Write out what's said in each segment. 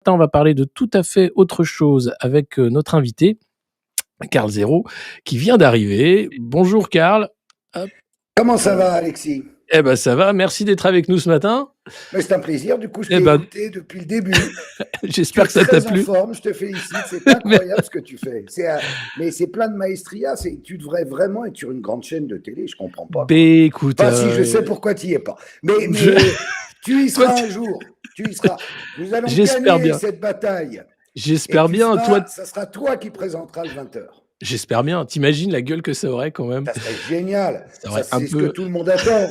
matin, on va parler de tout à fait autre chose avec notre invité, Karl Zéro, qui vient d'arriver. Bonjour Karl. Hop. Comment ça va, Alexis? Eh ben ça va, merci d'être avec nous ce matin. Mais c'est un plaisir, du coup, je Eh t'ai ben, écouté depuis le début. Tu j'espère es que ça t'a très en plu. forme, je te félicite, c'est incroyable ce que tu fais. Mais c'est plein de maestria, tu devrais vraiment être sur une grande chaîne de télé, je comprends pas, quoi. Ben écoute, Enfin, si, je sais pourquoi tu n'y es pas. Mais tu y Toi, seras un jour, tu y seras. Nous allons j'espère gagner bien. cette bataille. Et J'espère bien. Toi, ça sera toi qui présenteras le 20h. j'espère bien. T'imagines la gueule que ça aurait quand même. Ça serait génial. Ça Ça, aurait un c'est ce que peu. tout le monde attend.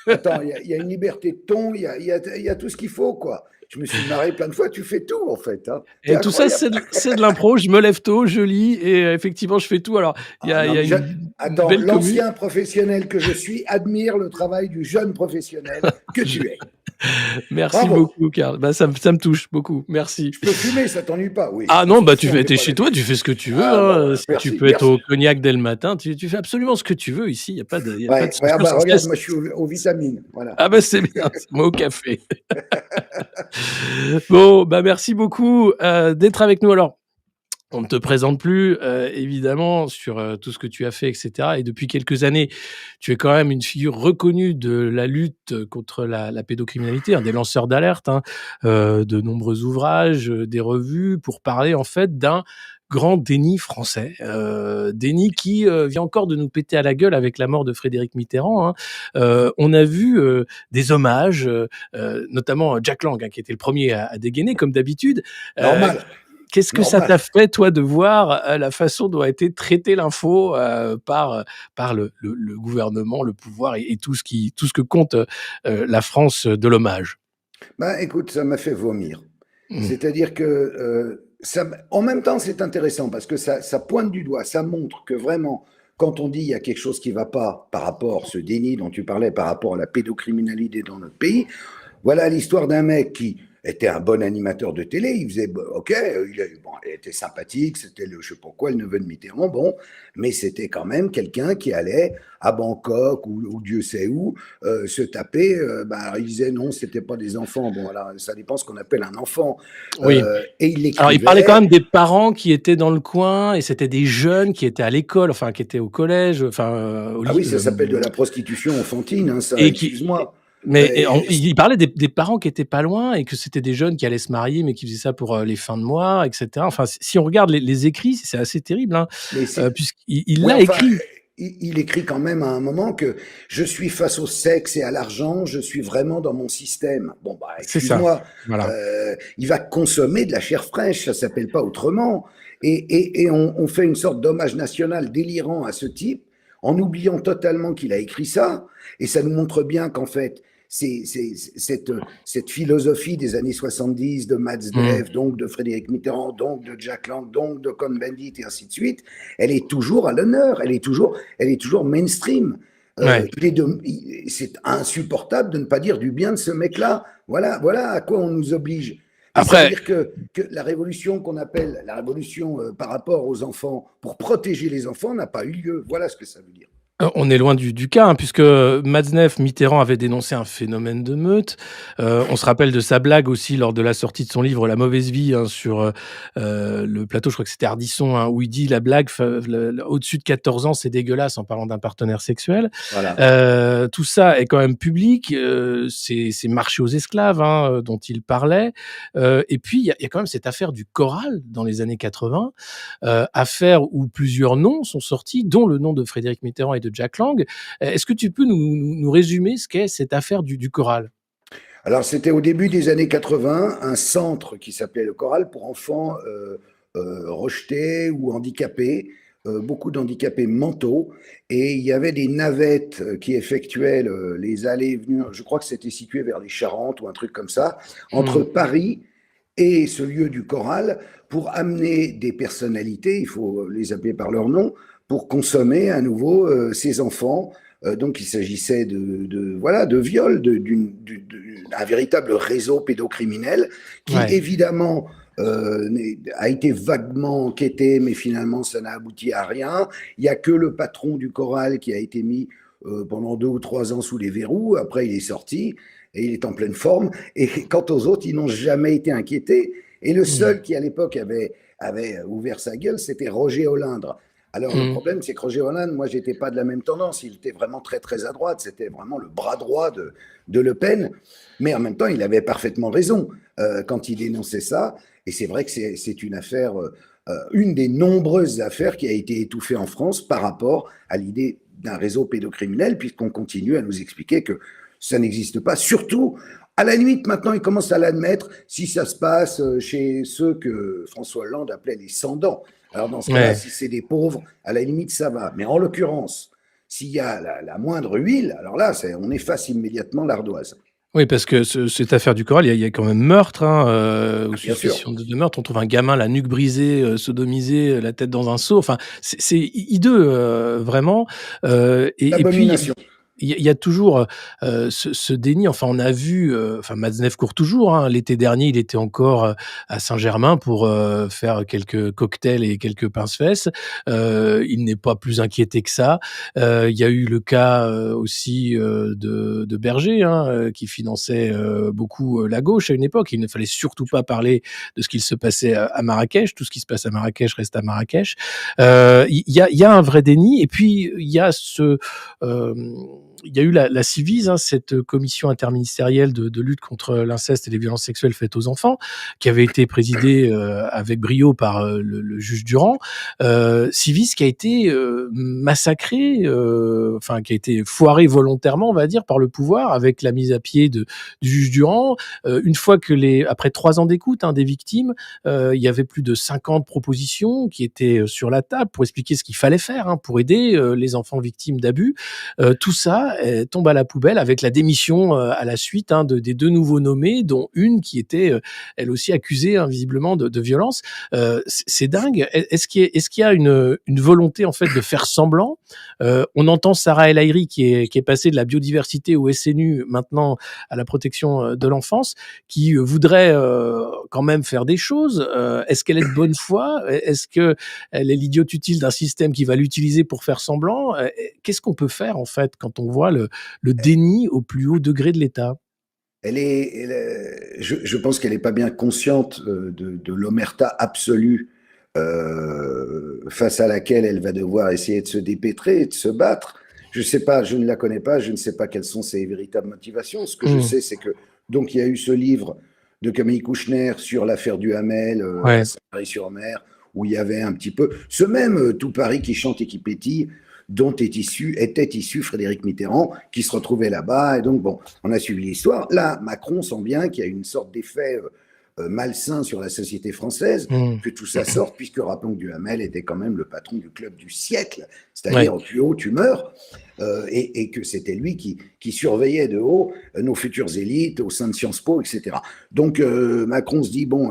Attends, il y a une liberté de ton, il y a tout ce qu'il faut, quoi. Je me suis marré plein de fois, tu fais tout, en fait. Hein. T'es Et tout ça, incroyable. c'est de l'impro. Je me lève tôt, je lis et effectivement, je fais tout. Alors, il y Ah, a, il non, y a mais une attends, belle commu. l'ancien professionnel que je suis admire le travail du jeune professionnel que Je- tu es. Merci Bravo. beaucoup, Karl. Bah, ça me touche beaucoup. Merci. Je peux fumer, ça t'ennuie pas? Oui, Ah de non, toute bah tu façon, fais, j'ai t'es pas chez toi, tu l'habitude. fais ce que tu veux. Ah, bah, Hein. voilà. Si tu Merci, peux être merci. au cognac dès le matin, tu fais absolument ce que tu veux ici. Il y a pas de, y a pas de Ouais, ah censure bah, sans regarde, stress. moi, je suis aux vitamines. Voilà. Ah bah c'est bien, c'est moi au café. Bon, bah merci beaucoup d'être avec nous. Alors, on ne te présente plus, évidemment, sur tout ce que tu as fait, etc. Et depuis quelques années, tu es quand même une figure reconnue de la lutte contre la pédocriminalité, un des lanceurs d'alerte, hein, de nombreux ouvrages, des revues, pour parler en fait d'un grand déni français, déni qui vient encore de nous péter à la gueule avec la mort de Frédéric Mitterrand. Hein. On a vu des hommages, notamment Jack Lang, hein, qui était le premier à dégainer, comme d'habitude. Euh, Normal. Qu'est-ce que ça t'a Normal. fait, toi, de voir la façon dont a été traitée l'info par le gouvernement, le pouvoir et tout ce que compte la France de l'hommage? Ben, écoute, ça m'a fait vomir. Mmh. C'est-à-dire que en même temps, c'est intéressant parce que ça pointe du doigt, ça montre que vraiment, quand on dit il y a quelque chose qui ne va pas par rapport, ce déni dont tu parlais, par rapport à la pédocriminalité dans notre pays, voilà l'histoire d'un mec qui était un bon animateur de télé, il faisait, ok, il était sympathique, c'était le, je sais pas quoi, le neveu de Mitterrand, bon, mais c'était quand même quelqu'un qui allait à Bangkok ou Dieu sait où se taper, il disait non, c'était pas des enfants, bon, alors ça dépend ce qu'on appelle un enfant, Oui. et il Alors, il parlait quand l'écrivait. même des parents qui étaient dans le coin et c'était des jeunes qui étaient à l'école, enfin, qui étaient au collège, enfin, au Ah ly oui, ça s'appelle de la prostitution enfantine, hein, ça, et qui excuse-moi. mais Euh, il parlait des parents qui étaient pas loin et que c'était des jeunes qui allaient se marier, mais qui faisaient ça pour, les fins de mois et cetera. Enfin, si on regarde les écrits, c'est assez terrible, hein, mais c'est, puisqu'il Oui, l'a enfin, écrit. il écrit quand même à un moment que je suis face au sexe et à l'argent, je suis vraiment dans mon système. Bon, bah, C'est ça, excuse-moi, voilà. il va consommer de la chair fraîche, ça s'appelle pas autrement. Et on fait une sorte d'hommage national délirant à ce type, en oubliant totalement qu'il a écrit ça. Et ça nous montre bien qu'en fait, cette philosophie des années 70 de Mmh. Matzneff, donc de Frédéric Mitterrand, donc de Jack Lang, donc de Cohn-Bendit et ainsi de suite, elle est toujours à l'honneur, elle est toujours mainstream. Ouais. C'est insupportable de ne pas dire du bien de ce mec-là. Voilà à quoi on nous oblige. Et ça veut Après, dire que la révolution qu'on appelle la révolution par rapport aux enfants, pour protéger les enfants, n'a pas eu lieu. Voilà ce que ça veut dire. on est loin du cas, hein, puisque Matzneff, Mitterrand avait dénoncé un phénomène de meute. On se rappelle de sa blague aussi lors de la sortie de son livre La mauvaise vie, hein, sur le plateau, je crois que c'était Ardisson, hein, où il dit la blague au-dessus de 14 ans, c'est dégueulasse en parlant d'un partenaire sexuel. Voilà. Tout ça est quand même public. C'est marché aux esclaves, hein, dont il parlait. Et puis, il y a quand même cette affaire du choral dans les années 80, affaire où plusieurs noms sont sortis, dont le nom de Frédéric Mitterrand et de Jack Lang. Est-ce que tu peux nous résumer ce qu'est cette affaire du choral? Alors, c'était au début des années 80, un centre qui s'appelait le Choral pour enfants rejetés ou handicapés, beaucoup d'handicapés mentaux. Et il y avait des navettes qui effectuaient les allées et venues, je crois que c'était situé vers les Charentes ou un truc comme ça, entre Mmh. Paris et ce lieu du choral pour amener des personnalités, il faut les appeler par leur nom, pour consommer à nouveau ces enfants. Donc il s'agissait voilà, de viol, d'un véritable réseau pédocriminel qui Ouais. évidemment a été vaguement enquêté, mais finalement ça n'a abouti à rien. Il n'y a que le patron du choral qui a été mis pendant 2 ou 3 ans sous les verrous. Après il est sorti et il est en pleine forme. Et quant aux autres, ils n'ont jamais été inquiétés. Et le Mmh. seul qui, à l'époque, avait ouvert sa gueule, c'était Roger Olindre. Alors, le Mmh. problème, c'est que Roger Olindre, moi, j'étais pas de la même tendance. Il était vraiment très, très à droite. C'était vraiment le bras droit de Le Pen. Mais en même temps, il avait parfaitement raison quand il dénonçait ça. Et c'est vrai que c'est une affaire, une des nombreuses affaires qui a été étouffée en France par rapport à l'idée d'un réseau pédocriminel, puisqu'on continue à nous expliquer que ça n'existe pas. Surtout, à la limite, maintenant, ils commencent à l'admettre si ça se passe chez ceux que François Hollande appelait les sans-dents. Alors, dans ce cas-là, Ouais. si c'est des pauvres, à la limite, ça va. Mais en l'occurrence, s'il y a la moindre huile, alors là, on efface immédiatement l'ardoise. Oui, parce que cette affaire du Coral, il y a quand même meurtre, hein, ou Ah, bien sûr, suspicion de meurtre. On trouve un gamin, la nuque brisée, sodomisé, la tête dans un seau. Enfin, c'est hideux, vraiment, et puis l'abomination. il y a toujours, ce déni. Enfin, on a vu, enfin, Matzneff court toujours, hein. L'été dernier, il était encore, à Saint-Germain pour, faire quelques cocktails et quelques pince-fesses. Il n'est pas plus inquiété que ça. Il y a eu le cas, aussi, de Berger, hein, qui finançait, beaucoup, la gauche à une époque. Il ne fallait surtout pas parler de ce qu'il se passait à Marrakech. Tout ce qui se passe à Marrakech reste à Marrakech. Il y a un vrai déni, et puis il y a il y a eu la Ciivise, hein, cette commission interministérielle de lutte contre l'inceste et les violences sexuelles faites aux enfants, qui avait été présidée, avec brio par, le juge Durand. Ciivise qui a été, massacrée, enfin qui a été foirée volontairement, on va dire, par le pouvoir, avec la mise à pied du juge Durand. Une fois que après 3 ans d'écoute, hein, des victimes, il y avait plus de 50 propositions qui étaient, sur la table pour expliquer ce qu'il fallait faire, hein, pour aider, les enfants victimes d'abus. Tout ça tombe à la poubelle avec la démission, à la suite, hein, des 2 nouveaux nommés, dont une qui était, elle aussi accusée, hein, visiblement de violence. C'est dingue. Est-ce qu'il y a une volonté, en fait, de faire semblant? On entend Sarah El Haïry qui est passée de la biodiversité au SNU, maintenant à la protection, de l'enfance, qui, voudrait, quand même faire des choses. Est-ce qu'elle est de bonne foi? Est-ce qu'elle est l'idiote utile d'un système qui va l'utiliser pour faire semblant? Qu'est-ce qu'on peut faire, en fait, quand on voit le déni au plus haut degré de l'État? Je pense qu'elle n'est pas bien consciente de l'omerta absolue face à laquelle elle va devoir essayer de se dépêtrer, de se battre. Je ne sais pas, je ne la connais pas, je ne sais pas quelles sont ses véritables motivations. Ce que je Mmh. sais, c'est que donc il y a eu ce livre de Camille Kouchner sur l'affaire du Hamel à Ouais. Saint-Mary-sur-Mer, où il y avait un petit peu ce même tout Paris qui chante et qui pétille, dont était issu Frédéric Mitterrand, qui se retrouvait là-bas. Et donc, bon, on a suivi l'histoire. Là, Macron sent bien qu'il y a une sorte d'effet malsain sur la société française, Mmh. que tout ça sorte, puisque rappelons que Duhamel était quand même le patron du club du siècle, Ouais. c'est-à-dire au plus haut tu meurs, et que c'était lui qui surveillait de haut nos futures élites au sein de Sciences Po, etc. Donc Macron se dit, bon,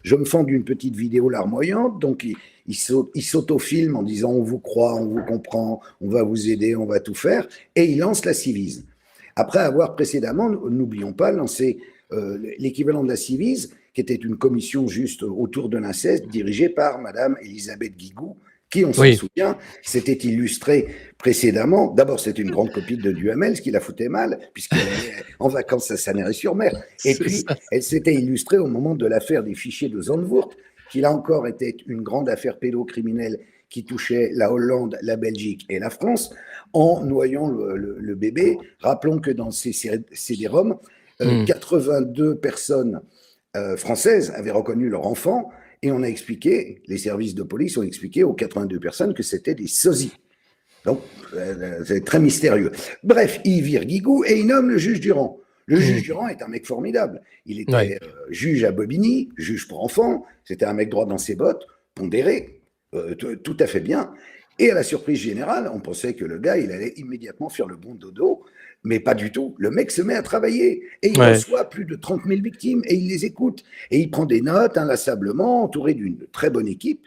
je me fends d'une petite vidéo larmoyante, donc il s'autofilme en disant on vous croit, on vous comprend, on va vous aider, on va tout faire, et il lance la Civise. Après avoir précédemment, n'oublions pas, lancé l'équivalent de la Civise, qui était une commission juste autour de l'inceste, dirigée par Madame Elisabeth Guigou, qui, on s'en Oui. souvient, s'était illustrée précédemment. D'abord, c'était une grande copine de Duhamel, ce qui la foutait mal, puisqu'elle allait en vacances à Saint-Néry-sur-Mer. Et C'est puis, ça. elle s'était illustrée au moment de l'affaire des fichiers de Zandvoort, qui là encore était une grande affaire pédocriminelle qui touchait la Hollande, la Belgique et la France, en noyant le bébé. Rappelons que dans ces CD-ROM, Mmh. 82 personnes françaises avaient reconnu leur enfant, et on a expliqué, les services de police ont expliqué aux 82 personnes que c'était des sosies. Donc, c'est très mystérieux. Bref, il vire Guigou et il nomme le juge Durand. Le juge Mmh. Durand est un mec formidable. Il Ouais. était juge à Bobigny, juge pour enfants. C'était un mec droit dans ses bottes, pondéré, tout à fait bien. Et à la surprise générale, on pensait que le gars, il allait immédiatement faire le bon dodo, mais pas du tout. Le mec se met à travailler et il Ouais. reçoit plus de 30 000 victimes et il les écoute. Et il prend des notes inlassablement, entouré d'une très bonne équipe.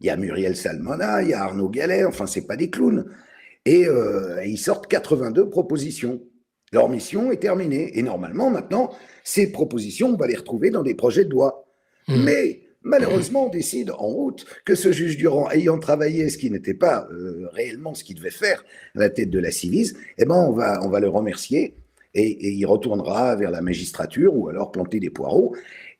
Il y a Muriel Salmona, il y a Arnaud Gallet, enfin, c'est pas des clowns. Et ils sortent 82 propositions. Leur mission est terminée. Et normalement, maintenant, ces propositions, on va les retrouver dans des projets de loi. Mmh. Mais malheureusement, on décide en route que ce juge Durand, ayant travaillé ce qui n'était pas réellement ce qu'il devait faire à la tête de la Civise, eh ben on va le remercier et il retournera vers la magistrature ou alors planter des poireaux.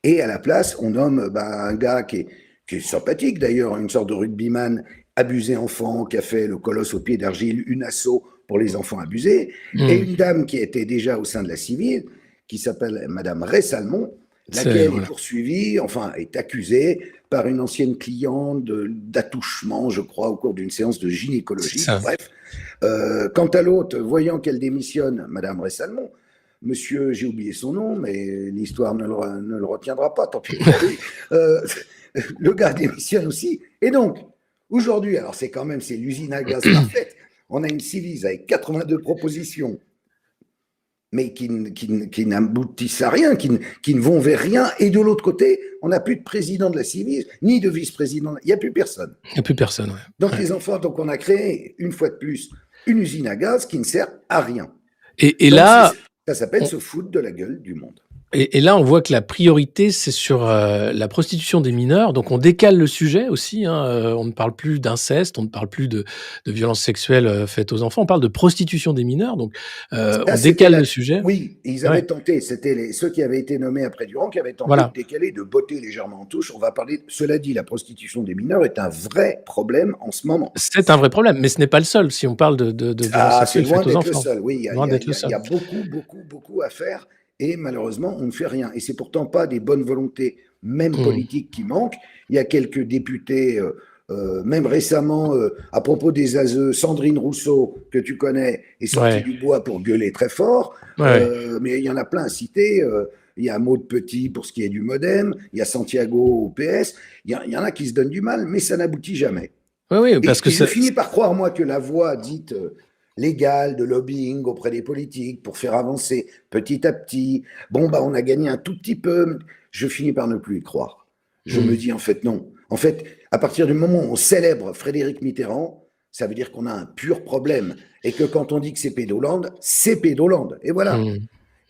Et à la place, on nomme un gars qui est sympathique d'ailleurs, une sorte de rugbyman abusé enfant, qui a fait le colosse au pied d'argile, une asso pour les enfants abusés, et une dame qui était déjà au sein de la civile, qui s'appelle Madame Ray Salmon, laquelle est Voilà. poursuivie, enfin est accusée par une ancienne cliente d'attouchement, je crois, au cours d'une séance de C'est gynécologie. ça. Bref. Quant à l'autre, voyant qu'elle démissionne, Madame Ray Salmon, Monsieur, j'ai oublié son nom, mais l'histoire ne le retiendra pas, tant pis pour lui. Le gars démissionne aussi. Et donc, aujourd'hui, alors c'est l'usine à gaz parfaite. On a une Civis avec 82 propositions, mais qui n'aboutissent à rien, qui ne vont vers rien. Et de l'autre côté, on n'a plus de président de la Civis, ni de vice-président. Il n'y a plus personne. Il n'y a plus personne, ouais. Donc les enfants, donc on a créé, une fois de plus, une usine à gaz qui ne sert à rien. Et Donc, là, ça s'appelle se foutre de la gueule du monde. Et là, on voit que la priorité, c'est sur la prostitution des mineurs. Donc, on décale le sujet aussi. On ne parle plus d'inceste, on ne parle plus de violences sexuelles faites aux enfants. On parle de prostitution des mineurs. Donc, on décale le sujet. Oui, ils avaient tenté. C'était ceux qui avaient été nommés après Durand qui avaient tenté de décaler, de botter légèrement en touche. On va parler. Cela dit, la prostitution des mineurs est un vrai problème en ce moment. C'est un vrai problème, mais ce n'est pas le seul. Si on parle de violences sexuelles faites aux enfants. C'est loin d'être le seul. Oui, il y a beaucoup à faire. Et malheureusement, on ne fait rien. Et c'est pourtant pas des bonnes volontés, même politiques, qui manquent. Il y a quelques députés, même récemment, à propos des ASE, Sandrine Rousseau, que tu connais, est sortie du bois pour gueuler très fort. Mais il y en a plein à citer. Il y a Maud Petit pour ce qui est du MoDem. Il y a Santiago au PS. Il y en a qui se donnent du mal, mais ça n'aboutit jamais. Oui, parce que je finis par croire, moi, que la voie dite légale de lobbying auprès des politiques pour faire avancer petit à petit, on a gagné un tout petit peu, je finis par ne plus y croire. Je me dis, en fait, non. En fait, à partir du moment où on célèbre Frédéric Mitterrand, ça veut dire qu'on a un pur problème. Et que quand on dit que c'est Pédoland, c'est Pédoland. Et voilà.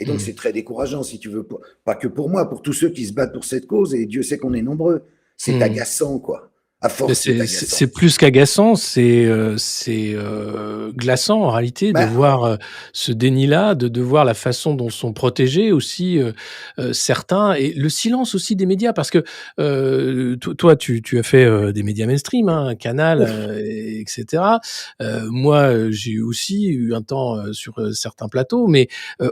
Et donc, c'est très décourageant, si tu veux. Pas que pour moi, pour tous ceux qui se battent pour cette cause, et Dieu sait qu'on est nombreux. C'est agaçant, quoi. C'est plus qu'agaçant, c'est glaçant en réalité de voir ce déni-là, de voir la façon dont sont protégés aussi certains, et le silence aussi des médias, parce que toi tu as fait des médias mainstream, Canal, etc. Moi j'ai aussi eu un temps sur certains plateaux, mais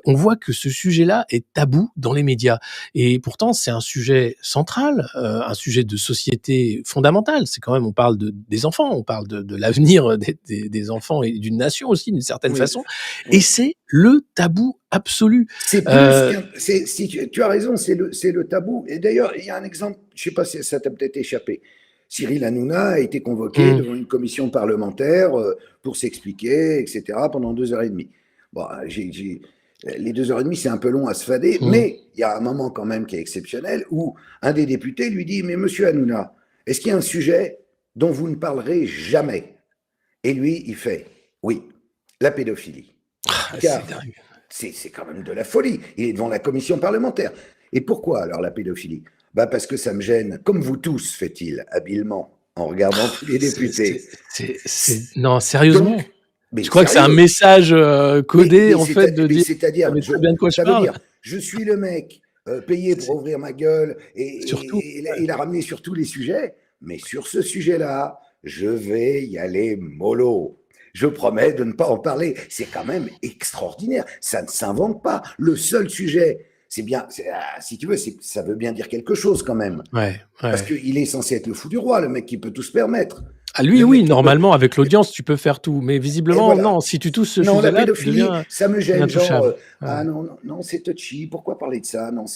on voit que ce sujet-là est tabou dans les médias, et pourtant c'est un sujet central, un sujet de société fondamental. C'est quand même, on parle des enfants, on parle de l'avenir des enfants et d'une nation aussi, d'une certaine façon. Et c'est le tabou absolu. C'est plus tu as raison, c'est le tabou. Et d'ailleurs, il y a un exemple, je ne sais pas si ça t'a peut-être échappé. Cyril Hanouna a été convoqué devant une commission parlementaire pour s'expliquer, etc., pendant 2h30. Bon, les 2h30, c'est un peu long à se fader, mais il y a un moment quand même qui est exceptionnel où un des députés lui dit « Mais monsieur Hanouna, est-ce qu'il y a un sujet dont vous ne parlerez jamais ?» Et lui, il fait « Oui, la pédophilie. » C'est quand même de la folie. Il est devant la commission parlementaire. Et pourquoi alors la pédophilie ? Parce que ça me gêne, comme vous tous, fait-il habilement, en regardant tous les députés. Non, sérieusement. Donc, je crois que c'est un message codé, en fait, de dire. C'est-à-dire, très bien de quoi je parle. Je suis le mec payé pour ouvrir ma gueule et la ramener sur tous les sujets, mais sur ce sujet-là, je vais y aller mollo. Je promets de ne pas en parler. C'est quand même extraordinaire. Ça ne s'invente pas. Le seul sujet, c'est bien, si tu veux, ça veut bien dire quelque chose quand même. Parce qu'il est censé être le fou du roi, le mec qui peut tout se permettre. Ah, lui, oui, normalement, avec l'audience, tu peux faire tout. Mais visiblement, non, si tu touches ce sujet-là, la pédophilie, ça me gêne. Genre, non, c'est touchy, pourquoi parler de ça ? Non,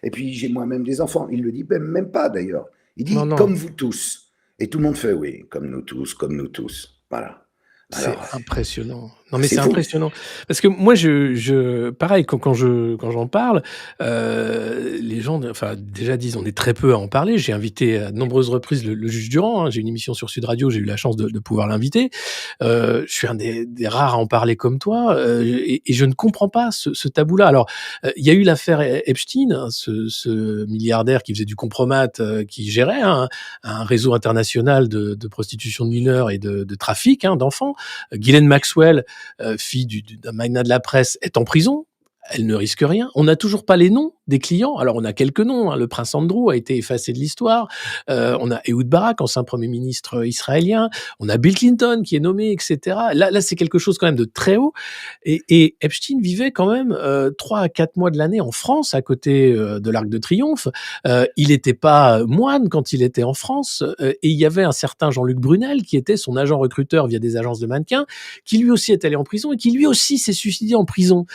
et puis, j'ai moi-même des enfants. Il le dit même pas, d'ailleurs. Il dit, comme vous tous. Et tout le monde fait, oui, comme nous tous. Voilà. C'est impressionnant. Non, mais c'est impressionnant. Parce que moi, pareil, quand j'en parle, les gens, déjà disent, on est très peu à en parler. J'ai invité à de nombreuses reprises le juge Durand. J'ai une émission sur Sud Radio, j'ai eu la chance de pouvoir l'inviter. Je suis un des rares à en parler comme toi, et je ne comprends pas ce tabou-là. Alors, il y a eu l'affaire Epstein, ce milliardaire qui faisait du compromat, qui gérait un réseau international de prostitution de mineurs et de trafic d'enfants. Ghislaine Maxwell, fille d'un magnat de la presse, est en prison. elle ne risque rien. On n'a toujours pas les noms des clients. Alors, on a quelques noms, hein. Le prince Andrew a été effacé de l'histoire. On a Ehud Barak, ancien premier ministre israélien. On a Bill Clinton qui est nommé, etc. Là, c'est quelque chose quand même de très haut. Et Epstein vivait quand même 3 à 4 mois de l'année en France, à côté de l'Arc de Triomphe. Il n'était pas moine quand il était en France. Et il y avait un certain Jean-Luc Brunel, qui était son agent recruteur via des agences de mannequins, qui lui aussi est allé en prison et qui lui aussi s'est suicidé en prison,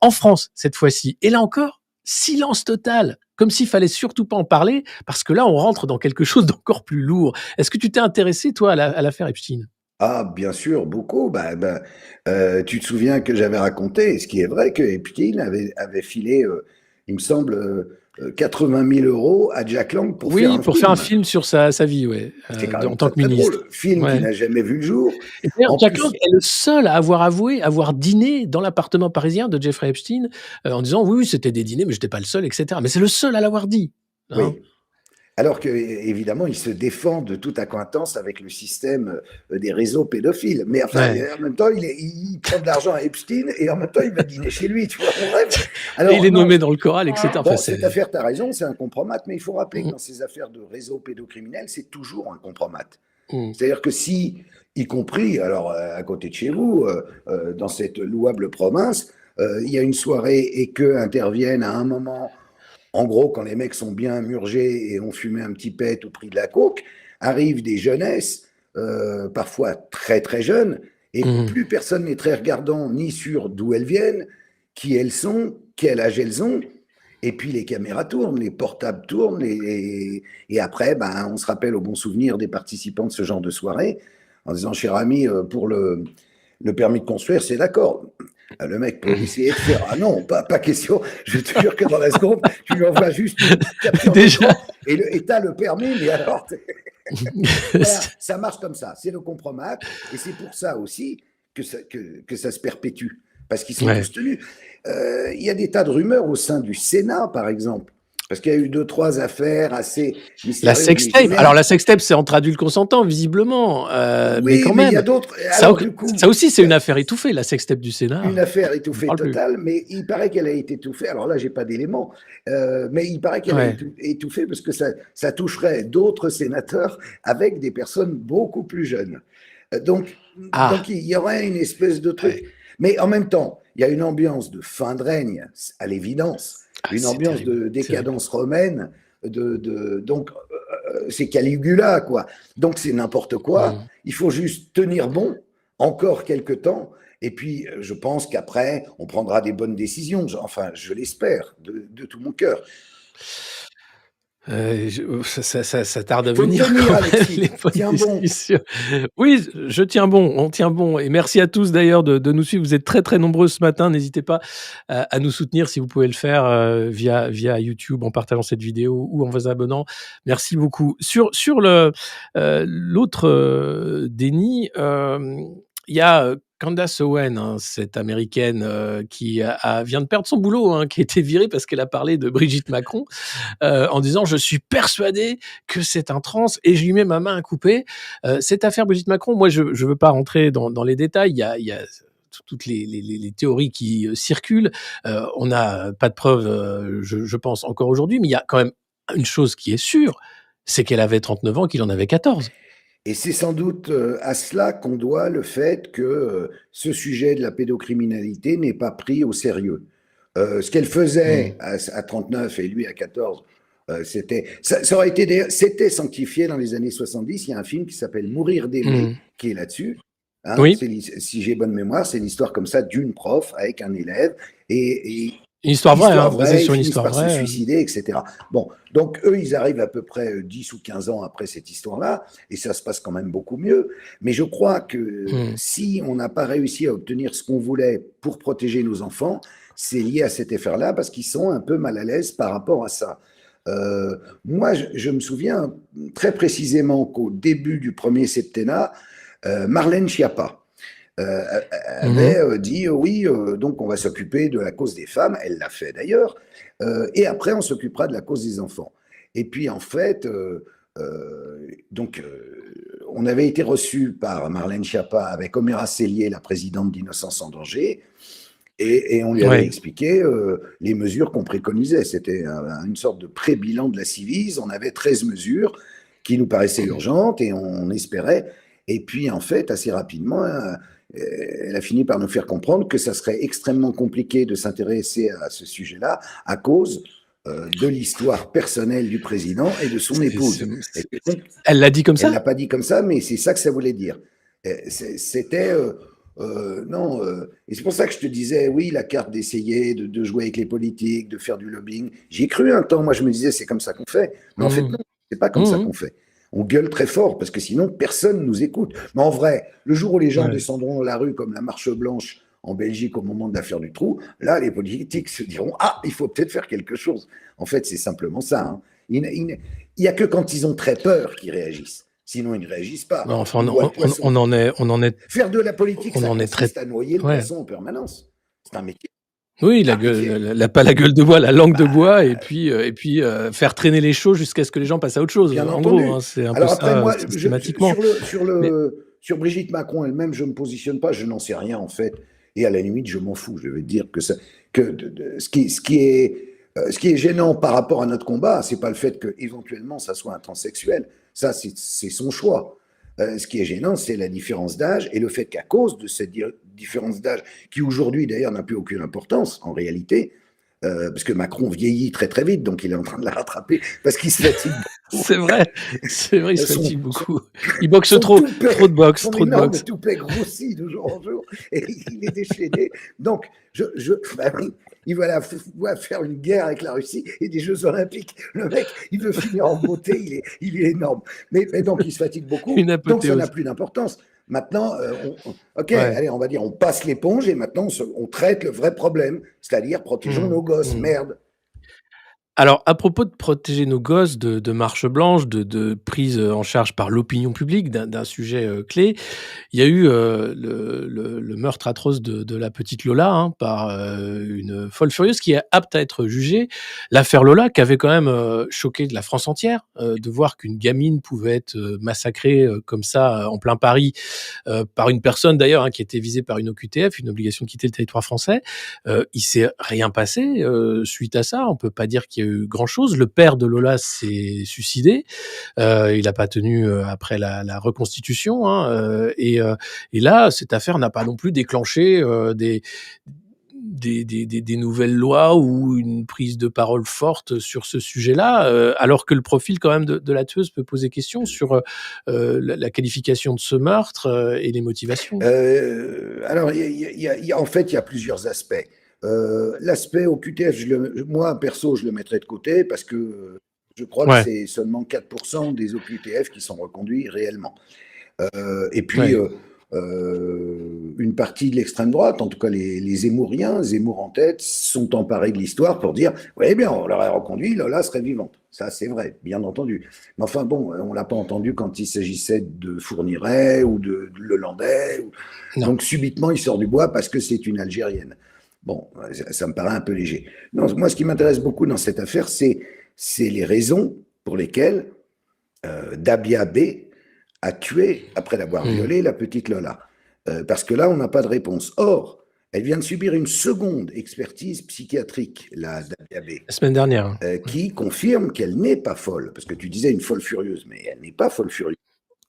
en France cette fois-ci. Et là encore, silence total, comme s'il fallait surtout pas en parler, parce que là, on rentre dans quelque chose d'encore plus lourd. Est-ce que tu t'es intéressé, toi, à l'affaire Epstein? Ah, bien sûr, beaucoup. Tu te souviens que j'avais raconté, et ce qui est vrai, que Epstein avait filé, il me semble, 80 000 euros à Jack Lang pour faire Oui, un pour faire un film. film sur sa vie, ouais, C'est quand en même tant très, que très ministre. drôle. Film qui Ouais. n'a jamais vu le jour. Et d'ailleurs, En Jack Lang plus, est le seul à avoir avoué avoir dîné dans l'appartement parisien de Jeffrey Epstein, en disant oui, oui, c'était des dîners, mais j'étais pas le seul, etc. Mais c'est le seul à l'avoir dit, hein. oui. Alors que, évidemment, il se défend de toute accointance avec le système des réseaux pédophiles. Mais enfin, Ouais. en même temps, il prend de l'argent à Epstein et en même temps, il va dîner chez lui, tu vois, mon rêve. Et il Alors, est non, nommé dans le choral, etc. Enfin, bon, c'est. cette affaire, tu as raison, c'est un compromat, mais il faut rappeler que Mmh, dans ces affaires de réseaux pédocriminels, c'est toujours un compromat. mmh, C'est-à-dire que si, y compris, alors à côté de chez vous, dans cette louable province, il y a une soirée et que interviennent à un moment, en gros, quand les mecs sont bien murgés et ont fumé un petit pet ou pris de la coke, arrivent des jeunesses, parfois très très jeunes, et mmh. plus personne n'est très regardant ni sur d'où elles viennent, qui elles sont, quel âge elles ont. Et puis les caméras tournent, les portables tournent, et après, ben, on se rappelle au bon souvenir des participants de ce genre de soirée, en disant, cher ami, pour le permis de construire, c'est d'accord. Le mec peut essayer de faire, ah non, pas question, je te jure que dans la seconde, tu lui envoies juste une petite capture Déjà. d'écran et t'as le permis, mais alors, voilà, ça marche comme ça, c'est le compromat, et c'est pour ça aussi que ça se perpétue, parce qu'ils sont Ouais. tous tenus. Il y a des tas de rumeurs au sein du Sénat, par exemple, parce qu'il y a eu 2, 3 affaires assez La mystérieuses, mais sextape. même, Alors la sextape, c'est entre adultes consentants, visiblement, mais oui, quand mais il y même. a d'autres. Ça, Alors, du coup, ça aussi, il c'est y une a affaire étouffée, la sextape du une Sénat. affaire On ne étouffée parle plus. totale, mais il paraît qu'elle a été étouffée. Alors là, j'ai pas d'éléments, mais il paraît qu'elle a Ouais. été étouffée parce que ça toucherait d'autres sénateurs avec des personnes beaucoup plus jeunes. Donc Ah, il y aurait une espèce de truc. ouais. Mais en même temps, il y a une ambiance de fin de règne, à l'évidence, Ah, une c'est ambiance terrible, de terrible. décadence romaine. Donc, c'est Caligula, quoi. Donc, c'est n'importe quoi. Mmh. Il faut juste tenir bon encore quelques temps. Et puis, je pense qu'après, on prendra des bonnes décisions. Enfin, je l'espère de tout mon cœur. Ça tarde à Faut venir tenir, quand même, les Alexis. bonnes Tiens bon. discussions. Oui, je tiens bon, on tient bon et merci à tous d'ailleurs de nous suivre. Vous êtes très, très nombreux ce matin. N'hésitez pas à nous soutenir si vous pouvez le faire, via YouTube en partageant cette vidéo ou en vous abonnant. Merci beaucoup. Sur l'autre, déni, il y a, Candace Owen, hein, cette américaine, qui vient de perdre son boulot, hein, qui a été virée parce qu'elle a parlé de Brigitte Macron, en disant je suis persuadé que c'est un trans et je lui mets ma main à couper. Cette affaire Brigitte Macron, moi je veux pas rentrer dans les détails. Il y a toutes les théories qui circulent. On n'a pas de preuves, je pense encore aujourd'hui, mais il y a quand même une chose qui est sûre, c'est qu'elle avait 39 ans, qu'il en avait 14. Et c'est sans doute à cela qu'on doit le fait que ce sujet de la pédocriminalité n'est pas pris au sérieux. Ce qu'elle faisait Mmh. à 39 et lui à 14, ça aurait été, c'était sanctifié dans les années 70. Il y a un film qui s'appelle Mourir d'aimer, Mmh. qui est là-dessus. Hein, Oui, si j'ai bonne mémoire, c'est l'histoire comme ça d'une prof avec un élève et une histoire vraie, histoire hein, basée vraie, ils sur une finissent histoire par se vraie. suicider, etc. Bon, donc eux, ils arrivent à peu près 10 ou 15 ans après cette histoire-là, et ça se passe quand même beaucoup mieux. Mais je crois que Mmh. si on n'a pas réussi à obtenir ce qu'on voulait pour protéger nos enfants, c'est lié à cette affaire-là, parce qu'ils sont un peu mal à l'aise par rapport à ça. Moi, je me souviens très précisément qu'au début du premier septennat, Marlène Schiappa, Mmh. avait dit oui, donc on va s'occuper de la cause des femmes, elle l'a fait d'ailleurs, et après on s'occupera de la cause des enfants. Et puis en fait, on avait été reçu par Marlène Schiappa avec Oméra Sellier, la présidente d'Innocence en danger, Et on lui avait Ouais. expliqué les mesures qu'on préconisait. C'était une sorte de pré-bilan de la Civise. On avait 13 mesures qui nous paraissaient urgentes et on espérait. Et puis, en fait, assez rapidement, elle a fini par nous faire comprendre que ça serait extrêmement compliqué de s'intéresser à ce sujet-là à cause de l'histoire personnelle du président et de son C'est c'est épouse. Et c'est donc, Elle l'a dit comme elle ça? l'a pas dit comme ça, mais c'est ça que ça voulait dire. C'était non, et c'est pour ça que je te disais, oui, la carte d'essayer de jouer avec les politiques, de faire du lobbying. J'y ai cru un temps. Moi, je me disais, c'est comme ça qu'on fait. Mais en fait, Mmh. non, c'est pas comme ça Mmh. qu'on fait. On gueule très fort parce que sinon, personne nous écoute. Mais en vrai, le jour où les gens Ouais. descendront dans la rue comme la marche blanche en Belgique au moment de l'affaire du trou, là, les politiques se diront, ah, il faut peut-être faire quelque chose. En fait, c'est simplement ça. Hein. Il n'y a que quand ils ont très peur qu'ils réagissent. Sinon, ils ne réagissent Non, pas. enfin, Ils noient le poisson. on en est Faire de la politique, on ça en est très consiste à noyer le ouais. poisson en permanence. C'est un métier. Oui, C'est la un gueule métier. pas la gueule de bois, la langue de Bah, bois et puis, faire traîner les choses jusqu'à ce que les gens passent à autre chose, bien en gros, hein, entendu. c'est un peu Alors après, ça, moi, systématiquement. Mais sur Brigitte Macron elle-même, je ne me positionne pas, je n'en sais rien en fait. Et à la limite, je m'en fous. Je veux dire que, ce qui est gênant par rapport à notre combat, c'est pas le fait que éventuellement ça soit un transsexuel. Ça, c'est son choix. Ce qui est gênant, c'est la différence d'âge et le fait qu'à cause de cette différence d'âge, qui aujourd'hui d'ailleurs n'a plus aucune importance en réalité, parce que Macron vieillit très très vite, donc il est en train de la rattraper parce qu'il se fatigue beaucoup. c'est vrai, il se Son, fatigue son, beaucoup. Il boxe son trop, trop de toupet, boxe, son trop de énorme boxe. toupet grossit de jour en jour et il est déchaîné. Donc, bah oui, va faire une guerre avec la Russie et des Jeux Olympiques. Le mec, il veut finir en beauté, il est énorme. Mais donc, il se fatigue beaucoup, Une donc ça n'a apothéose. plus d'importance. Maintenant, ok, Ouais. allez, on va dire, on passe l'éponge et maintenant on traite le vrai problème, c'est-à-dire protégeons Mmh. nos gosses, Mmh. merde. Alors, à propos de protéger nos gosses de marche blanche, de prise, en charge par l'opinion publique d'un sujet, clé, il y a eu, le meurtre atroce de la petite Lola, hein, par, une folle furieuse qui est apte à être jugée. L'affaire Lola qui avait quand même, choqué la France entière, de voir qu'une gamine pouvait être, massacrée, comme ça, en plein Paris, par une personne d'ailleurs, hein, qui était visée par une OQTF, une obligation de quitter le territoire français. Il s'est rien passé, suite à ça. On peut pas dire qu'il y a eu grand chose. Le père de Lola s'est suicidé. Il n'a pas tenu après la reconstitution, hein, et là, cette affaire n'a pas non plus déclenché des nouvelles lois ou une prise de parole forte sur ce sujet-là, alors que le profil quand même de la tueuse peut poser question sur la qualification de ce meurtre et les motivations. Alors, en fait, il y a plusieurs aspects. L'aspect au QTF, moi, perso, je le mettrais de côté parce que je crois que Ouais, c'est seulement 4% des OQTF qui sont reconduits réellement. Et puis, ouais. une partie de l'extrême droite, en tout cas les Zemmouriens, Zemmour en tête, sont emparés de l'histoire pour dire, oui, bien, on l'aurait reconduit, Lola serait vivante. Ça, c'est vrai, bien entendu. Mais enfin, bon, on l'a pas entendu quand il s'agissait de Fourniret ou de Lelandais. Non. Donc, subitement, il sort du bois parce que c'est une Algérienne. Bon, ça me paraît un peu léger. Non, moi, ce qui m'intéresse beaucoup dans cette affaire, c'est les raisons pour lesquelles Dabia B a tué, après l'avoir Mmh. violé, la petite Lola. Parce que là, on n'a pas de réponse. Or, elle vient de subir une seconde expertise psychiatrique, la Dabia B, La semaine dernière, hein. qui confirme qu'elle n'est pas folle. Parce que tu disais une folle furieuse, mais elle n'est pas folle furieuse.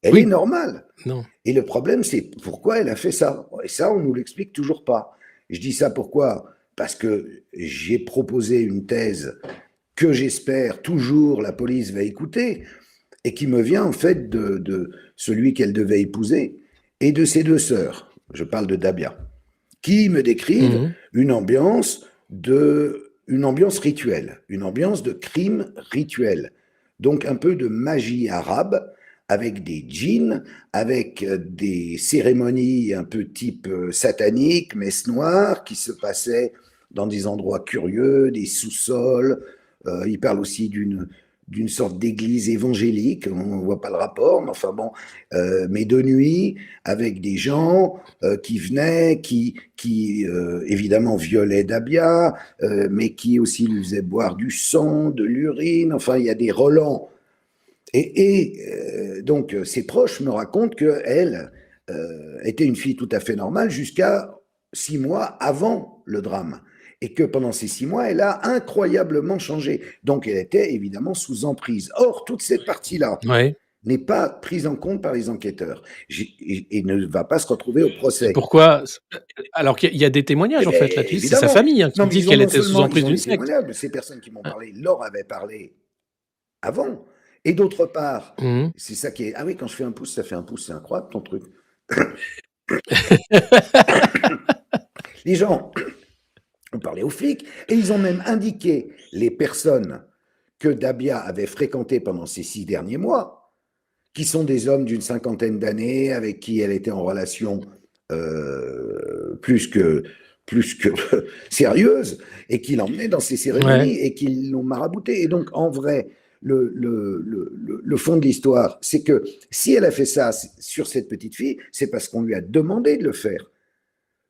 Elle est Oui, normale. non. Et le problème, c'est pourquoi elle a fait ça. Et ça, on ne nous l'explique toujours pas. Je dis ça pourquoi? Parce que j'ai proposé une thèse que j'espère toujours la police va écouter, et qui me vient en fait de celui qu'elle devait épouser et de ses deux sœurs. Je parle de Dabia, qui me décrivent Mmh. une ambiance rituelle, une ambiance de crime rituel. Donc un peu de magie arabe, avec des djinns, avec des cérémonies un peu type satanique, messe noire, qui se passaient dans des endroits curieux, des sous-sols. Il parle aussi d'une sorte d'église évangélique, on ne voit pas le rapport, mais enfin bon, mais de nuit, avec des gens qui venaient, qui évidemment violaient Dabia, mais qui aussi lui faisaient boire du sang, de l'urine, enfin il y a des relents. Donc ses proches me racontent qu'elle était une fille tout à fait normale jusqu'à 6 mois avant le drame. Et que pendant ces 6 mois, elle a incroyablement changé. Donc, elle était évidemment sous emprise. Or, toute cette partie-là Ouais. n'est pas prise en compte par les enquêteurs et ne va pas se retrouver au Et procès. pourquoi alors qu'il y a des Eh témoignages, en bien, fait, là, tu dis, c'est sa évidemment. famille, hein, qui Non, mais dit ils ont qu'elle non était sous seulement ils emprise ont d'une les secte. témoignages, mais ces personnes qui m'ont Ouais. parlé leur avaient parlé avant. Et d'autre part, Mmh. c'est ça qui est. Ah oui, quand je fais un pouce, ça fait un pouce, c'est incroyable ton truc. Les gens ont parlé aux flics et ils ont même indiqué les personnes que Dabia avait fréquentées pendant ces 6 derniers mois, qui sont des hommes d'une cinquantaine d'années avec qui elle était en relation plus que sérieuse et qui l'emmenaient dans ces Ouais. cérémonies et qui l'ont marabouté. Et donc, en vrai, le fond de l'histoire, c'est que si elle a fait ça sur cette petite fille, c'est parce qu'on lui a demandé de le faire.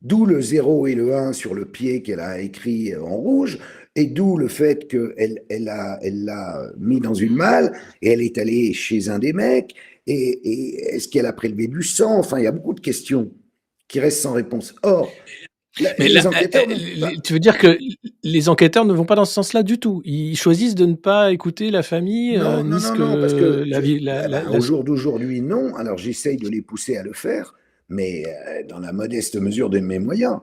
D'où le 0 et le 1 sur le pied qu'elle a écrit en rouge, et d'où le fait qu'elle l'a mis dans une malle, et elle est allée chez un des mecs, et est-ce qu'elle a prélevé du sang? Enfin, il y a beaucoup de questions qui restent sans réponse. Or, Mais les là, enquêteurs n'ont pas. tu veux dire que les enquêteurs ne vont pas dans ce sens-là du tout? Ils choisissent de ne pas écouter la famille, Non, non, ni ce non, non, parce que que la vie la eh la ben, la au jour d'aujourd'hui, non. Alors j'essaye de les pousser à le faire, mais dans la modeste mesure de mes moyens,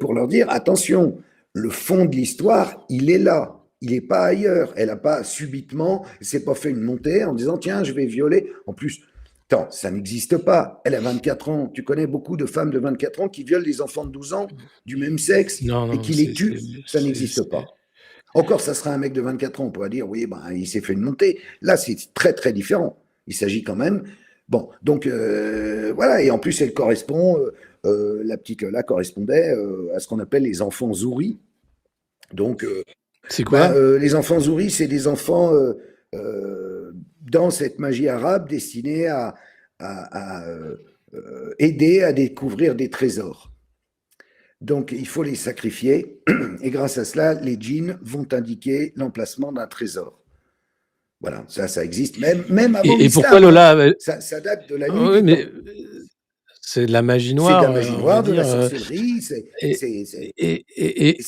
pour leur dire attention, le fond de l'histoire, il est là, il n'est pas ailleurs. Elle n'a pas subitement, elle s'est pas fait une montée en disant tiens, je vais violer. En plus, attends, ça n'existe pas. Elle a 24 ans. Tu connais beaucoup de femmes de 24 ans qui violent des enfants de 12 ans du même sexe non, et non, qui les tuent. Ça n'existe c'est pas. Encore, ça sera un mec de 24 ans, on pourrait dire, oui, ben, il s'est fait une montée. Là, c'est très, très différent. Il s'agit quand même. Bon, donc voilà, et en plus, elle correspond, la petite Lola correspondait à ce qu'on appelle les enfants zouris. Donc, c'est quoi? les enfants zouris, c'est des enfants dans cette magie arabe destinés à aider à découvrir des trésors. Donc, il faut les sacrifier. Et grâce à cela, les djinns vont indiquer l'emplacement d'un trésor. Voilà, ça existe même avant Et pourquoi l'islam. Hein. Lola Ça date de la nuit oui, des mais temps. c'est de la magie C'est de la noire, magie on va noire, de la dire, sorcellerie. et C'est- et et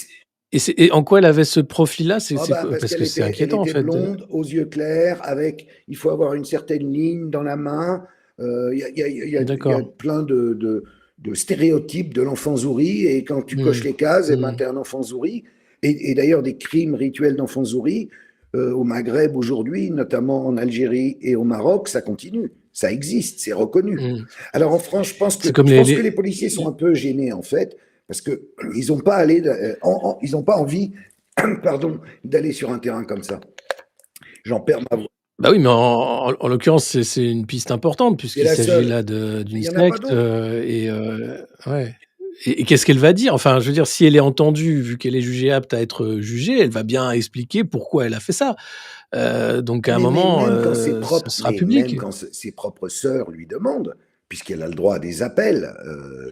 et c'est- et en quoi elle avait ce profil-là? Ah bah, parce Parce qu'elle que c'est était, elle inquiétant, en était fait, de blonde, aux yeux clairs, avec, il faut avoir une certaine ligne dans la main. Il y a d'accord. plein de stéréotypes de l'enfant zouri, et quand tu coches Mmh. les cases, eh ben, Mmh. tu es un enfant zouri. Et d'ailleurs, des crimes rituels d'enfants zouri, au Maghreb aujourd'hui, notamment en Algérie et au Maroc, ça continue. Ça existe, c'est reconnu. Mmh. Alors en France, C'est comme je pense que les les policiers sont un peu gênés, en fait, parce qu'ils n'ont pas, ils ont pas envie pardon, d'aller sur un terrain comme ça. J'en perds ma voix. bah, oui, mais en l'occurrence, c'est une piste importante C'est puisqu'il la s'agit seule. là Mais il d'une n'y en a pas secte, d'autres. ouais, et qu'est-ce qu'elle va dire? Enfin, je veux dire, si elle est entendue, vu qu'elle est jugée apte à être, jugée, elle va bien expliquer pourquoi elle a fait ça. Donc à un Mais moment, même quand ce sera même public. quand ses propres sœurs lui demandent, puisqu'elle a le droit à des appels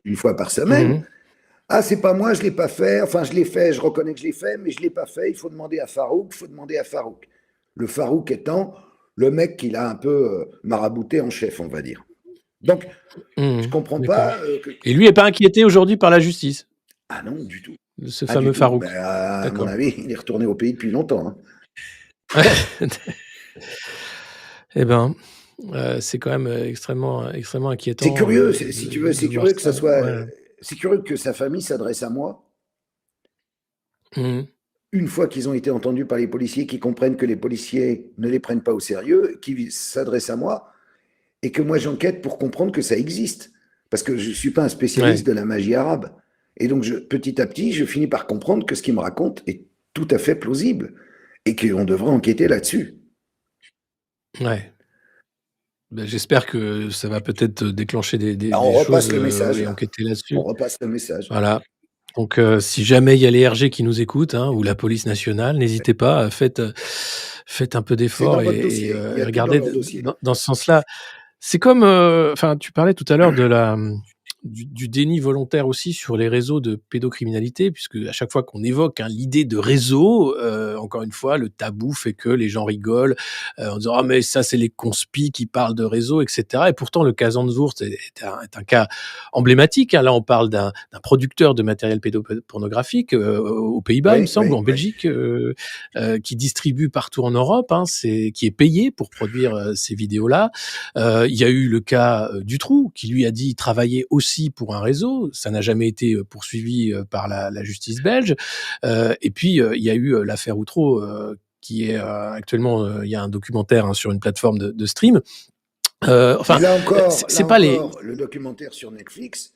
une fois par Mmh semaine, mh. ah, c'est pas moi, je l'ai pas fait. Enfin, je l'ai fait, je reconnais que je l'ai fait, mais je l'ai pas fait. Il faut demander à Farouk, il faut demander à Farouk. Le Farouk étant le mec qu'il a un peu marabouté en chef, on va dire. Donc, je Mmh. comprends D'accord, pas et lui est pas inquiété aujourd'hui par la justice, Ah non, du tout. ce Ah, du fameux tout. Ben, Farouk? à mon D'accord. avis, il est retourné au pays depuis longtemps. Hein. Et ben, c'est quand même, extrêmement C'est inquiétant, curieux, si tu veux, de c'est voir curieux que ça ça. soit. Ouais. C'est curieux que sa famille s'adresse à moi Mmh mh. une fois qu'ils ont été entendus par les policiers, qui comprennent que les policiers ne les prennent pas au sérieux, qui s'adressent à moi et que moi j'enquête pour comprendre que ça existe. Parce que je ne suis pas un Ouais. spécialiste de la magie arabe. Et donc, petit à petit, je finis par comprendre que ce qu'il me raconte est tout à fait plausible et qu'on devrait enquêter là-dessus. Ouais. Bah, j'espère que ça va peut-être, déclencher Ben, on des choses, repasse le message et là. enquêter On là-dessus. repasse le message. Voilà. Donc, si jamais il y a les RG qui nous écoutent, hein, ou la police nationale, n'hésitez pas, faites un peu C'est dans d'efforts votre dossier. Il y et a tout dans regardez leur dossier. dans ce sens-là. C'est comme, enfin, tu parlais tout à l'heure de du déni volontaire aussi sur les réseaux de pédocriminalité, puisque à chaque fois qu'on évoque l'idée de réseau, encore une fois, le tabou fait que les gens rigolent en disant: «Ah mais ça, c'est les conspis qui parlent de réseau» et cetera et pourtant le cas Zandvoort est un cas emblématique, hein. Là, on parle d'un producteur de matériel pédopornographique, aux Pays-Bas, il me Oui, semble, ou oui, en oui. Belgique, qui distribue partout en Europe, hein, qui est payé pour produire ces vidéos-là. Il y a eu le cas Dutroux, qui lui a dit travailler aussi pour un réseau. Ça n'a jamais été poursuivi par la justice belge. Et puis, il y a eu l'affaire Outreau, qui est actuellement, il y a un documentaire sur une plateforme de stream. Mais Enfin, là c'est pas les. encore, le documentaire sur Netflix,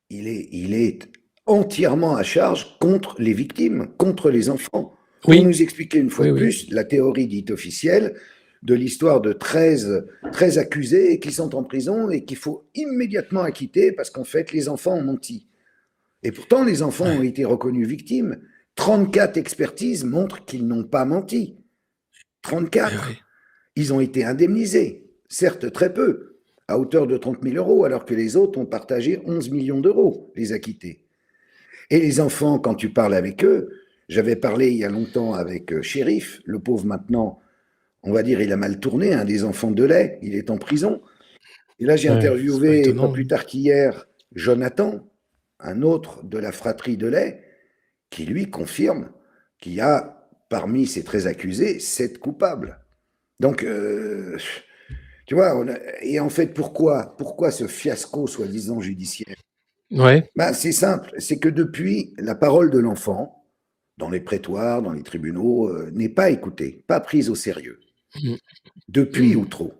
il est entièrement à charge contre les victimes, contre les enfants, pour Oui, nous expliquer une fois oui, de oui. plus la théorie dite officielle de l'histoire de 13 accusés qui sont en prison et qu'il faut immédiatement acquitter parce qu'en fait, les enfants ont menti. Et pourtant, les enfants ont Ouais, été reconnus victimes. 34 expertises montrent qu'ils n'ont pas menti. ouais, 34. ouais. Ils ont été indemnisés, certes très peu, à hauteur de 30 000 euros, alors que les autres ont partagé 11 millions d'euros, les acquittés. Et les enfants, quand tu parles avec eux, j'avais parlé il y a longtemps avec Shérif, le pauvre maintenant, on va dire, il a mal tourné, un des enfants de lait, il est en prison. Et là, j'ai Ouais, c'est pas interviewé, pas étonnant. plus tard qu'hier, Jonathan, un autre de la fratrie de lait, qui lui confirme qu'il y a, parmi ces 13 accusés, 7 coupables. Donc, tu vois, et en fait, pourquoi ce fiasco soi-disant judiciaire? Ouais. Ben, c'est simple, c'est que depuis, la parole de l'enfant, dans les prétoires, dans les tribunaux, n'est pas écoutée, pas prise au sérieux. Mmh. Depuis Mmh. ou trop.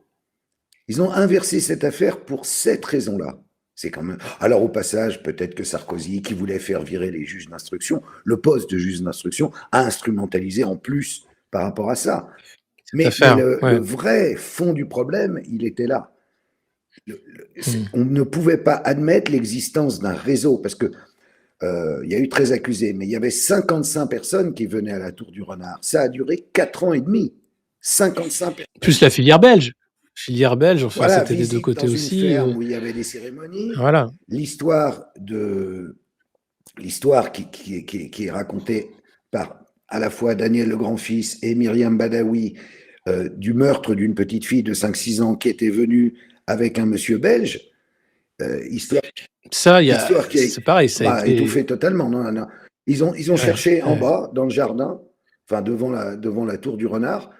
Ils ont inversé cette affaire pour cette raison-là. C'est quand même. Alors, au passage, peut-être que Sarkozy, qui voulait faire virer les juges d'instruction, le poste de juge d'instruction, a instrumentalisé en plus par rapport à ça. Cette Mais affaire, le ouais. vrai fond du problème, il était là. Mmh. On ne pouvait pas admettre l'existence d'un réseau, parce que il y a eu 13 accusés, mais il y avait 55 personnes qui venaient à la Tour du Renard. Ça a duré 4 ans et demi. 55 Plus personnes. la filière belge. Filière belge, enfin, Voilà, c'était des 2 visite dans côtés une aussi, ferme où il y avait des cérémonies. voilà. L'histoire de l'histoire qui est racontée par à la fois Daniel le grand-fils et Myriam Badawi du meurtre d'une petite fille de 5-6 ans qui était venue avec un monsieur belge, histoire, Ça, histoire qui c'est est pareil, ça a bah, étouffée été. totalement. Non, non. Ils ont Ouais, cherché en ouais. bas, dans le jardin, enfin devant la tour du renard.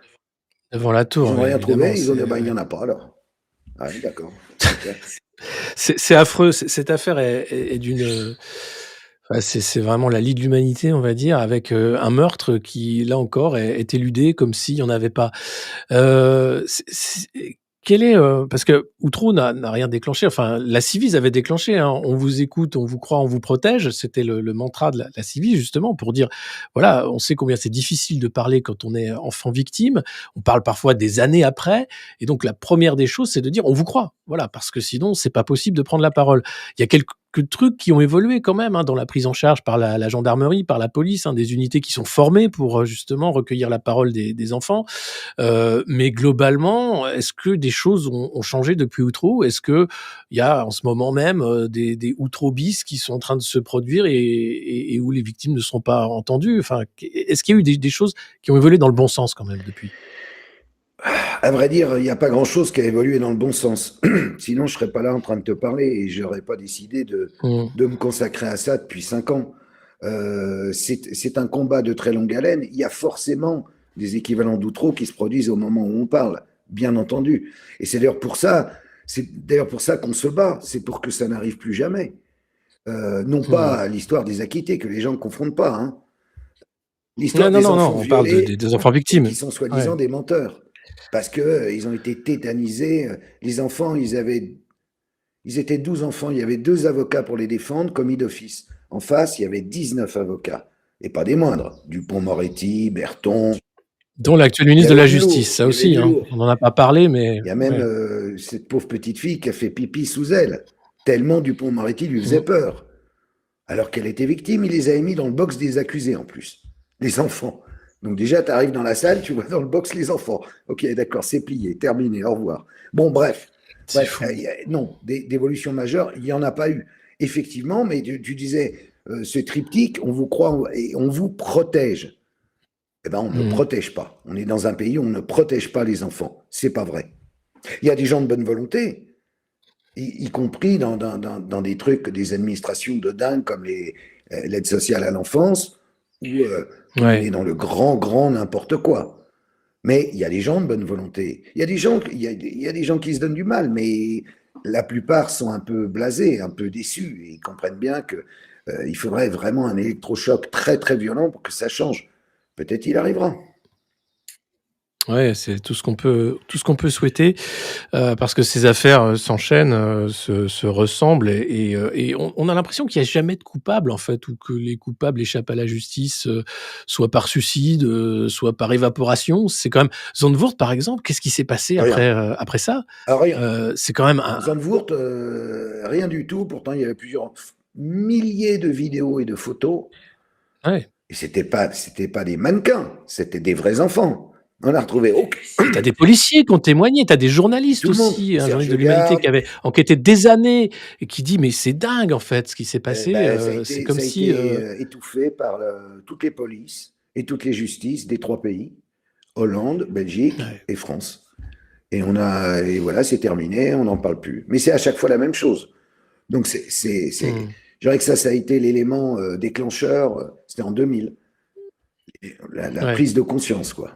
Devant la Ils tour, n'ont ouais, rien évidemment, trouvé. Ils ont c'est dit bah, il n'y ouais. en a pas alors. Ah, oui, d'accord. Ok. C'est affreux. Cette affaire est d'une, enfin, c'est vraiment la lie de l'humanité, on va dire, avec, un meurtre qui, là encore, est éludé comme s'il y en avait pas. Quel est, parce que Outreau n'a rien déclenché, enfin la Civis avait déclenché, hein. On vous écoute, on vous croit, on vous protège. C'était le mantra de la Civis justement pour dire, voilà, on sait combien c'est difficile de parler quand on est enfant victime. On parle parfois des années après et donc la première des choses, c'est de dire: «On vous croit». Voilà, parce que sinon c'est pas possible de prendre la parole. Il y a quelques trucs qui ont évolué quand même, hein, dans la prise en charge par la gendarmerie, par la police, hein, des unités qui sont formées pour, justement recueillir la parole des enfants. Mais globalement, est-ce que des choses ont changé depuis Outreau? Est-ce qu'il y a en ce moment même, des Outreau bis qui sont en train de se produire et où les victimes ne seront pas entendues? Enfin, est-ce qu'il y a eu des choses qui ont évolué dans le bon sens quand même depuis? À vrai dire, il n'y a pas grand-chose qui a évolué dans le bon sens. Sinon, je ne serais pas là en train de te parler et je n'aurais pas décidé de, Mmh. de me consacrer à ça depuis 5 ans. C'est un combat de très longue haleine. Il y a forcément des équivalents d'outreau qui se produisent au moment où on parle, bien entendu. Et c'est d'ailleurs pour ça qu'on se bat. C'est pour que ça n'arrive plus jamais. Non Mmh. pas l'histoire des acquittés, que les gens ne confondent pas, hein. Non, L'histoire non, des non, non, enfants on parle violés des enfants et victimes. qui sont Ouais. soi-disant des menteurs. Parce que ils ont été tétanisés. Les enfants, ils étaient 12 enfants. Il y avait 2 avocats pour les défendre, commis d'office. En face, il y avait 19 avocats. Et pas des moindres. Dupont-Moretti, Berton. Dont l'actuel Il y ministre de avait la du justice, lourd. ça Il y avait aussi, du hein. lourd. On n'en a pas parlé, mais Il y a même ouais. cette pauvre petite fille qui a fait pipi sous elle. Tellement Dupont-Moretti lui faisait Mmh. peur. Alors qu'elle était victime, il les avait mis dans le box des accusés en plus. Les enfants. Donc déjà, tu arrives dans la salle, tu vois dans le box les enfants. Ok, d'accord, c'est plié, terminé, au revoir. Bon, bref. C'est Bref, fou. non, d'évolution majeure, il n'y en a pas eu. effectivement, mais tu disais, ce triptyque, on vous croit et on vous protège. Eh ben, on ne Mmh. protège pas. On est dans un pays où on ne protège pas les enfants. C'est pas vrai. Il y a des gens de bonne volonté, y compris dans des trucs, des administrations de dingue comme l'aide sociale à l'enfance, où on est Ouais. dans le grand n'importe quoi. Mais il y a des gens de bonne volonté. Il y a des gens qui se donnent du mal, mais la plupart sont un peu blasés, un peu déçus. Et ils comprennent bien que il faudrait vraiment un électrochoc très violent pour que ça change. Peut-être il arrivera. Ouais, c'est tout ce qu'on peut souhaiter, parce que ces affaires, s'enchaînent, se ressemblent et on a l'impression qu'il y a jamais de coupable, en fait, ou que les coupables échappent à la justice, soit par suicide, soit par évaporation. C'est quand même Zandvoort, par exemple, qu'est-ce qui s'est passé Rien. après ça? Ah, rien. C'est quand même un Zandvoort, rien du tout. Pourtant, il y avait plusieurs milliers de vidéos et de photos. ouais. Et c'était pas des mannequins, c'était des vrais enfants. On a retrouvé Et tu as des policiers qui ont témoigné, tu as des journalistes tout le monde. aussi, un Serge journaliste de de l'Humanité Garde, qui avait enquêté des années et qui dit: «Mais c'est dingue, en fait, ce qui s'est passé, ben, c'est comme ça a si, été étouffé par toutes les polices et toutes les justices des trois pays, Hollande, Belgique ouais, et France. Et voilà, c'est terminé, on n'en parle plus. Mais c'est à chaque fois la même chose. Donc mmh, je dirais que ça a été l'élément déclencheur. C'était en 2000, la ouais. prise de conscience, quoi.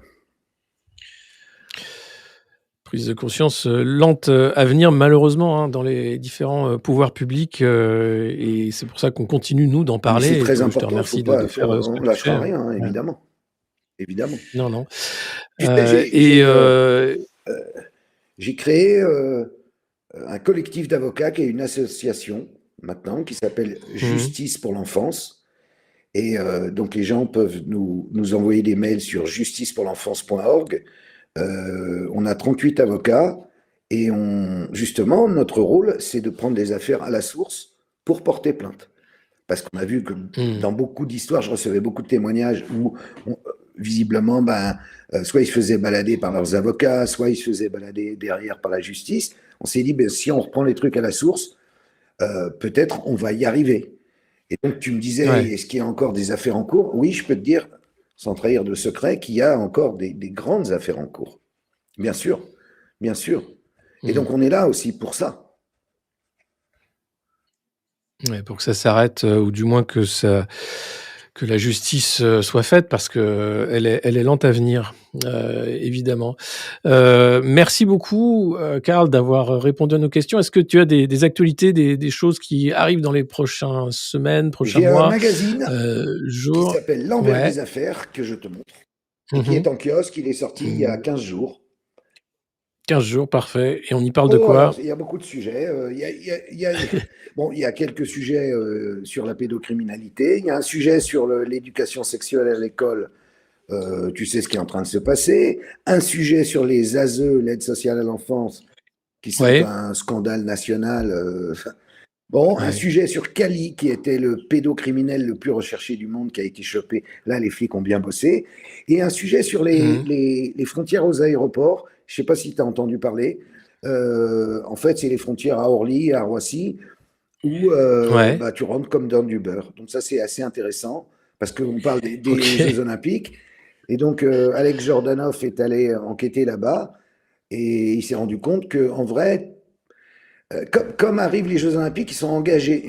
Prise de conscience, lente, à venir malheureusement, hein, dans les différents, pouvoirs publics, et c'est pour ça qu'on continue nous d'en Mais c'est parler et très que je te important. remercie de faire, ce que On tu fais, lâchera rien, hein, ouais. évidemment, évidemment. Non, non, Tu sais, et j'ai créé un collectif d'avocats qui est une association maintenant qui s'appelle mmh Justice pour l'enfance. Et donc les gens peuvent nous envoyer des mails sur justicepourlenfance.org. On a 38 avocats et justement, notre rôle, c'est de prendre des affaires à la source pour porter plainte. Parce qu'on a vu que mh, dans beaucoup d'histoires, je recevais beaucoup de témoignages où, visiblement, soit ils se faisaient balader par leurs avocats, soit ils se faisaient balader derrière par la justice. On s'est dit, ben, si on reprend les trucs à la source, peut-être on va y arriver. Et donc, tu me disais, ouais, est-ce qu'il y a encore des affaires en cours? Oui, je peux te dire, sans trahir de secret, qu'il y a encore des grandes affaires en cours. Bien sûr, bien sûr. Et mmh. donc, on est là aussi pour ça. Ouais, pour que ça s'arrête, ou du moins que la justice, soit faite parce qu'elle est lente à venir, évidemment. Merci beaucoup, Karl, d'avoir, répondu à nos questions. Est-ce que tu as des actualités, des choses qui arrivent dans les prochaines semaines, prochains J'ai un mois, magazine qui jours? s'appelle L'envers Ouais. des affaires, que je te montre, et qui est Mmh. en kiosque. Il est sorti il y a Mmh, 15 jours. 15 jours, parfait, et on y parle de Oh, alors, quoi? il y a beaucoup de sujets. Bon, il y a quelques sujets sur la pédocriminalité. Il y a un sujet sur l'éducation sexuelle à l'école. Tu sais ce qui est en train de se passer. Un sujet sur les ASE, l'aide sociale à l'enfance, qui sont Ouais, un scandale national. Bon, un ouais. sujet sur Cali, qui était le pédocriminel le plus recherché du monde, qui a été chopé. Là, les flics ont bien bossé. Et un sujet sur Mmh. les frontières aux aéroports. Je ne sais pas si tu as entendu parler. En fait, c'est les frontières à Orly, à Roissy, où Ouais. tu rentres comme dans du beurre. Donc ça, c'est assez intéressant, parce qu'on parle des Jeux OK. Olympiques. Et donc, Alex Jordanov est allé enquêter là-bas, et il s'est rendu compte qu'en vrai, comme arrivent les Jeux Olympiques, ils sont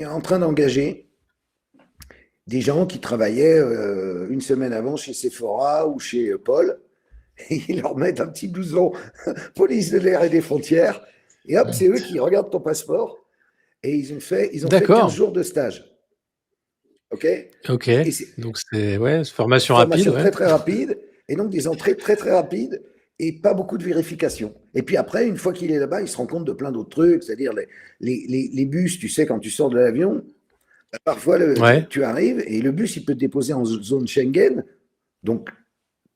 en train d'engager des gens qui travaillaient une semaine avant chez Sephora ou chez Paul, et ils leur mettent un petit blouson police de l'air et des frontières, et hop, c'est eux qui regardent ton passeport, et ils ont fait 15 D'accord. jours de stage. OK? OK. Et c'est Donc c'est ouais, formation rapide, formation ouais. très rapide, et donc des entrées très rapides, et pas beaucoup de vérification. Et puis après, une fois qu'il est là-bas, il se rend compte de plein d'autres trucs, c'est-à-dire les bus, tu sais, quand tu sors de l'avion, parfois Ouais. tu arrives et le bus, il peut te déposer en zone Schengen, donc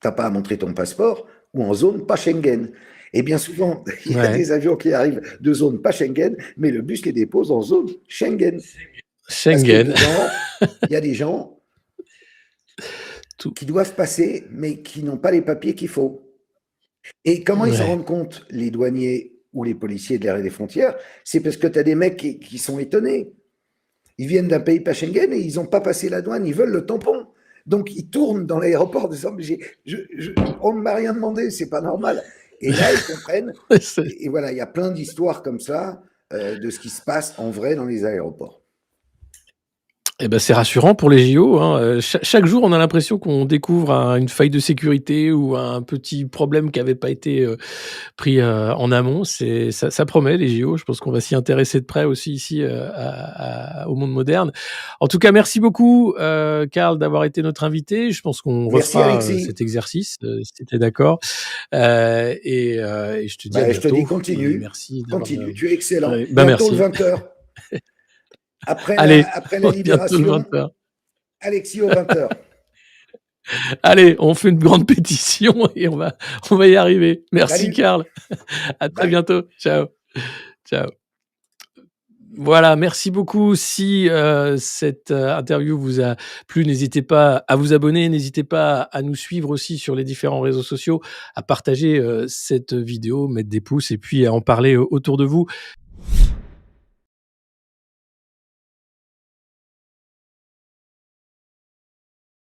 tu n'as pas à montrer ton passeport, ou en zone pas Schengen. Et bien souvent, il y a Ouais. des avions qui arrivent de zone pas Schengen, mais le bus les dépose en zone Schengen. Parce que Schengen. dedans, il y a des gens Tout qui doivent passer, mais qui n'ont pas les papiers qu'il faut. Et comment ils s'en ouais. rendent compte, les douaniers ou les policiers de l'air et des frontières? C'est parce que tu as des mecs qui sont étonnés. Ils viennent d'un pays pas Schengen et ils n'ont pas passé la douane, ils veulent le tampon. Donc ils tournent dans l'aéroport en disant mais on ne m'a rien demandé, c'est pas normal. Et là ils comprennent. C'est Et voilà, il y a plein d'histoires comme ça de ce qui se passe en vrai dans les aéroports. Eh ben, c'est rassurant pour les JO, hein, chaque jour, on a l'impression qu'on découvre une faille de sécurité ou un petit problème qui avait pas été, pris, en amont. Ça promet les JO. Je pense qu'on va s'y intéresser de près aussi ici, au monde moderne. En tout cas, merci beaucoup, Karl, d'avoir été notre invité. Je pense qu'on Merci refera, Alexis. cet exercice, si tu es d'accord. Et je te dis à Ben, je te dis bientôt et continue, merci d'avoir, continue, tu es excellent. ouais, bah, Bientôt le merci. 20h. Allez, Après la bientôt le libération, 20h. Alexis aux 20h. Allez, on fait une grande pétition et on va y arriver. Merci Salut, Karl. À très bye. bientôt. Ciao. Ciao. Voilà, merci beaucoup. Si, cette, interview vous a plu, n'hésitez pas à vous abonner, n'hésitez pas à nous suivre aussi sur les différents réseaux sociaux, à partager, cette vidéo, mettre des pouces et puis à en parler, autour de vous.